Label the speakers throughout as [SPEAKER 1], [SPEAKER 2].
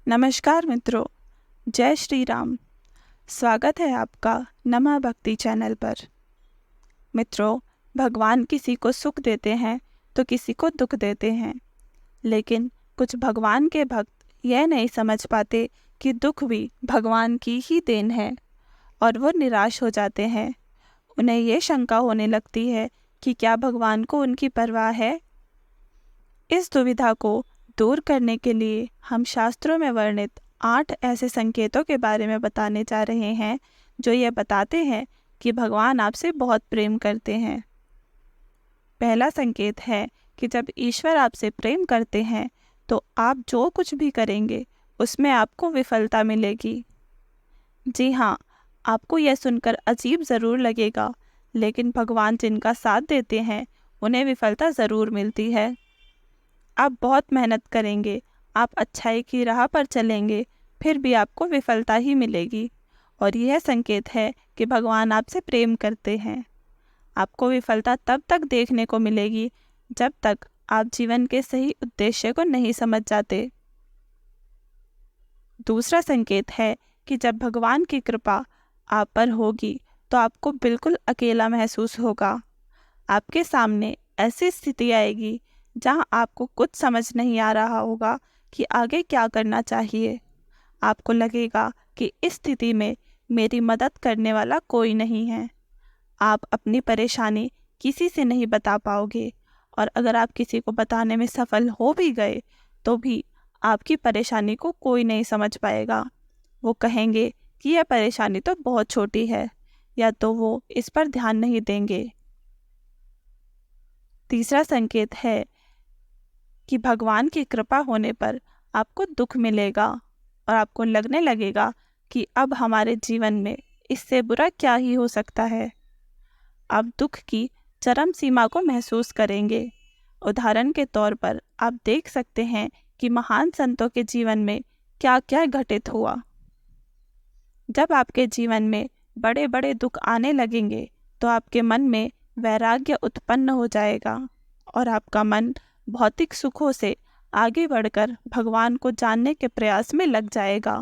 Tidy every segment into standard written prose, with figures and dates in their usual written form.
[SPEAKER 1] नमस्कार मित्रों, जय श्री राम। स्वागत है आपका नमः भक्ति चैनल पर। मित्रों, भगवान किसी को सुख देते हैं तो किसी को दुख देते हैं, लेकिन कुछ भगवान के भक्त यह नहीं समझ पाते कि दुख भी भगवान की ही देन है और वो निराश हो जाते हैं। उन्हें ये शंका होने लगती है कि क्या भगवान को उनकी परवाह है। इस दुविधा को दूर करने के लिए हम शास्त्रों में वर्णित 8 ऐसे संकेतों के बारे में बताने जा रहे हैं जो ये बताते हैं कि भगवान आपसे बहुत प्रेम करते हैं। पहला संकेत है कि जब ईश्वर आपसे प्रेम करते हैं तो आप जो कुछ भी करेंगे उसमें आपको विफलता मिलेगी। जी हाँ, आपको यह सुनकर अजीब ज़रूर लगेगा, लेकिन भगवान जिनका साथ देते हैं उन्हें विफलता ज़रूर मिलती है। आप बहुत मेहनत करेंगे, आप अच्छाई की राह पर चलेंगे, फिर भी आपको विफलता ही मिलेगी, और यह संकेत है कि भगवान आपसे प्रेम करते हैं। आपको विफलता तब तक देखने को मिलेगी जब तक आप जीवन के सही उद्देश्य को नहीं समझ जाते। दूसरा संकेत है कि जब भगवान की कृपा आप पर होगी तो आपको बिल्कुल अकेला महसूस होगा। आपके सामने ऐसी स्थिति आएगी जहां आपको कुछ समझ नहीं आ रहा होगा कि आगे क्या करना चाहिए। आपको लगेगा कि इस स्थिति में मेरी मदद करने वाला कोई नहीं है। आप अपनी परेशानी किसी से नहीं बता पाओगे, और अगर आप किसी को बताने में सफल हो भी गए तो भी आपकी परेशानी को कोई नहीं समझ पाएगा। वो कहेंगे कि यह परेशानी तो बहुत छोटी है, या तो वो इस पर ध्यान नहीं देंगे। तीसरा संकेत है कि भगवान की कृपा होने पर आपको दुख मिलेगा और आपको लगने लगेगा कि अब हमारे जीवन में इससे बुरा क्या ही हो सकता है। आप दुख की चरम सीमा को महसूस करेंगे। उदाहरण के तौर पर आप देख सकते हैं कि महान संतों के जीवन में क्या क्या घटित हुआ। जब आपके जीवन में बड़े बड़े दुख आने लगेंगे तो आपके मन में वैराग्य उत्पन्न हो जाएगा और आपका मन भौतिक सुखों से आगे बढ़कर भगवान को जानने के प्रयास में लग जाएगा।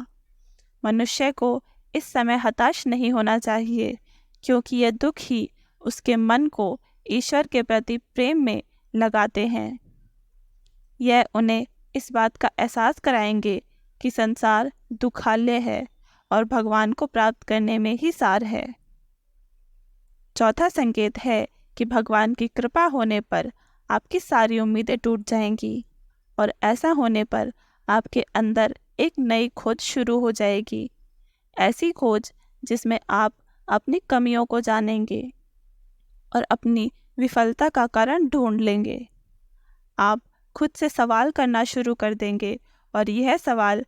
[SPEAKER 1] मनुष्य को इस समय हताश नहीं होना चाहिए, क्योंकि यह दुख ही उसके मन को ईश्वर के प्रति प्रेम में लगाते हैं। यह उन्हें इस बात का एहसास कराएंगे कि संसार दुखालय है और भगवान को प्राप्त करने में ही सार है। चौथा संकेत है कि भगवान की कृपा होने पर आपकी सारी उम्मीदें टूट जाएंगी, और ऐसा होने पर आपके अंदर एक नई खोज शुरू हो जाएगी। ऐसी खोज जिसमें आप अपनी कमियों को जानेंगे और अपनी विफलता का कारण ढूंढ लेंगे। आप खुद से सवाल करना शुरू कर देंगे और यह सवाल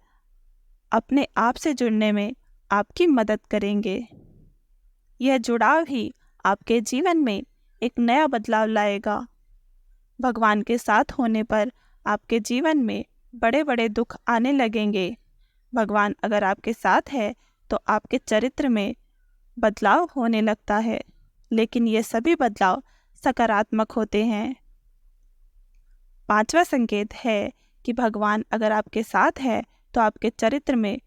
[SPEAKER 1] अपने आप से जुड़ने में आपकी मदद करेंगे। यह जुड़ाव ही आपके जीवन में एक नया बदलाव लाएगा। भगवान के साथ होने पर आपके जीवन में बड़े बड़े दुख आने लगेंगे। भगवान अगर आपके साथ है तो आपके चरित्र में बदलाव होने लगता है, लेकिन ये सभी बदलाव सकारात्मक होते हैं। पांचवा संकेत है कि भगवान अगर आपके साथ है तो आपके चरित्र में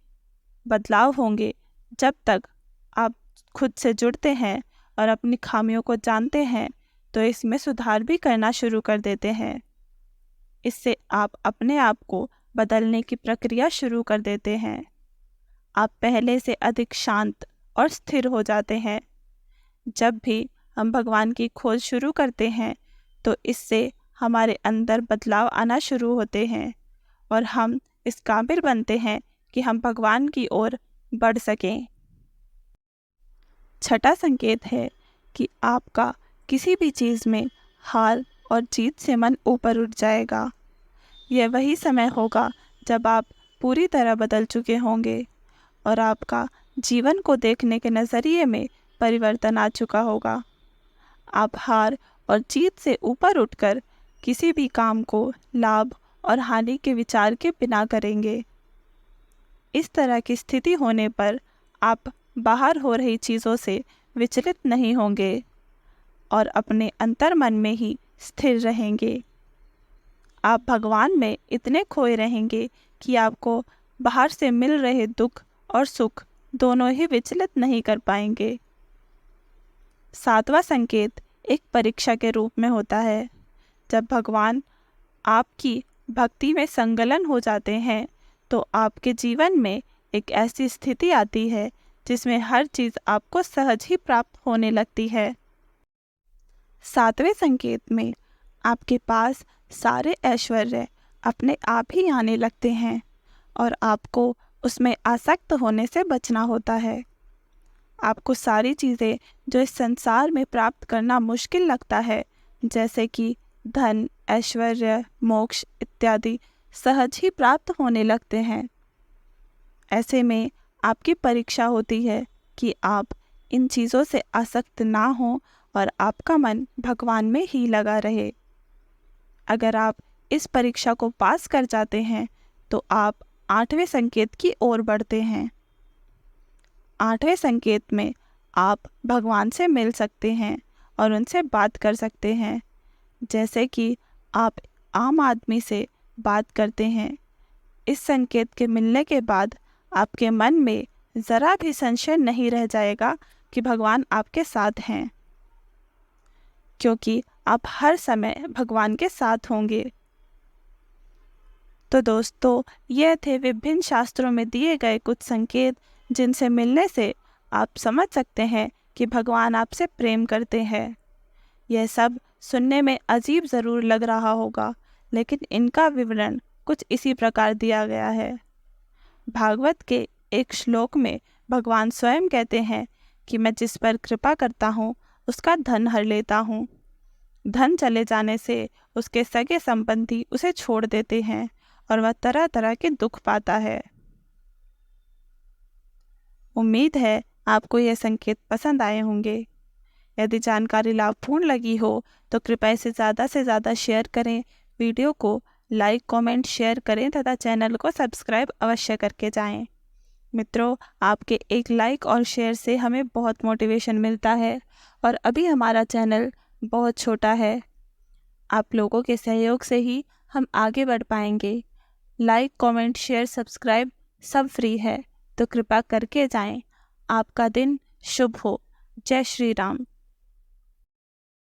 [SPEAKER 1] बदलाव होंगे जब तक आप खुद से जुड़ते हैं और अपनी खामियों को जानते हैं तो इसमें सुधार भी करना शुरू कर देते हैं। इससे आप अपने आप को बदलने की प्रक्रिया शुरू कर देते हैं। आप पहले से अधिक शांत और स्थिर हो जाते हैं। जब भी हम भगवान की खोज शुरू करते हैं तो इससे हमारे अंदर बदलाव आना शुरू होते हैं और हम इस काबिल बनते हैं कि हम भगवान की ओर बढ़ सकें। छठा संकेत है कि आपका किसी भी चीज़ में हार और जीत से मन ऊपर उठ जाएगा। यह वही समय होगा जब आप पूरी तरह बदल चुके होंगे और आपका जीवन को देखने के नज़रिए में परिवर्तन आ चुका होगा। आप हार और जीत से ऊपर उठकर किसी भी काम को लाभ और हानि के विचार के बिना करेंगे। इस तरह की स्थिति होने पर आप बाहर हो रही चीज़ों से विचलित नहीं होंगे और अपने अंतर्मन में ही स्थिर रहेंगे। आप भगवान में इतने खोए रहेंगे कि आपको बाहर से मिल रहे दुख और सुख दोनों ही विचलित नहीं कर पाएंगे। सातवां संकेत एक परीक्षा के रूप में होता है। जब भगवान आपकी भक्ति में संलग्न हो जाते हैं तो आपके जीवन में एक ऐसी स्थिति आती है जिसमें हर चीज़ आपको सहज ही प्राप्त होने लगती है। सातवें संकेत में आपके पास सारे ऐश्वर्य अपने आप ही आने लगते हैं और आपको उसमें आसक्त होने से बचना होता है। आपको सारी चीज़ें जो इस संसार में प्राप्त करना मुश्किल लगता है, जैसे कि धन, ऐश्वर्य, मोक्ष इत्यादि, सहज ही प्राप्त होने लगते हैं। ऐसे में आपकी परीक्षा होती है कि आप इन चीज़ों से आसक्त ना हो और आपका मन भगवान में ही लगा रहे। अगर आप इस परीक्षा को पास कर जाते हैं तो आप आठवें संकेत की ओर बढ़ते हैं। आठवें संकेत में आप भगवान से मिल सकते हैं और उनसे बात कर सकते हैं, जैसे कि आप आम आदमी से बात करते हैं। इस संकेत के मिलने के बाद आपके मन में ज़रा भी संशय नहीं रह जाएगा कि भगवान आपके साथ हैं, क्योंकि आप हर समय भगवान के साथ होंगे। तो दोस्तों, ये थे विभिन्न शास्त्रों में दिए गए कुछ संकेत जिनसे मिलने से आप समझ सकते हैं कि भगवान आपसे प्रेम करते हैं। यह सब सुनने में अजीब ज़रूर लग रहा होगा, लेकिन इनका विवरण कुछ इसी प्रकार दिया गया है। भागवत के एक श्लोक में भगवान स्वयं कहते हैं कि मैं जिस पर कृपा करता हूँ उसका धन हर लेता हूँ। धन चले जाने से उसके सगे संबंधी उसे छोड़ देते हैं और वह तरह तरह के दुख पाता है। उम्मीद है आपको यह संकेत पसंद आए होंगे। यदि जानकारी लाभपूर्ण लगी हो तो कृपया इसे ज़्यादा से ज़्यादा शेयर करें, वीडियो को लाइक, कमेंट, शेयर करें तथा चैनल को सब्सक्राइब अवश्य करके जाएं। मित्रों, आपके एक लाइक और शेयर से हमें बहुत मोटिवेशन मिलता है और अभी हमारा चैनल बहुत छोटा है। आप लोगों के सहयोग से ही हम आगे बढ़ पाएंगे। लाइक, कमेंट, शेयर, सब्सक्राइब सब फ्री है, तो कृपा करके जाएं। आपका दिन शुभ हो। जय श्री राम।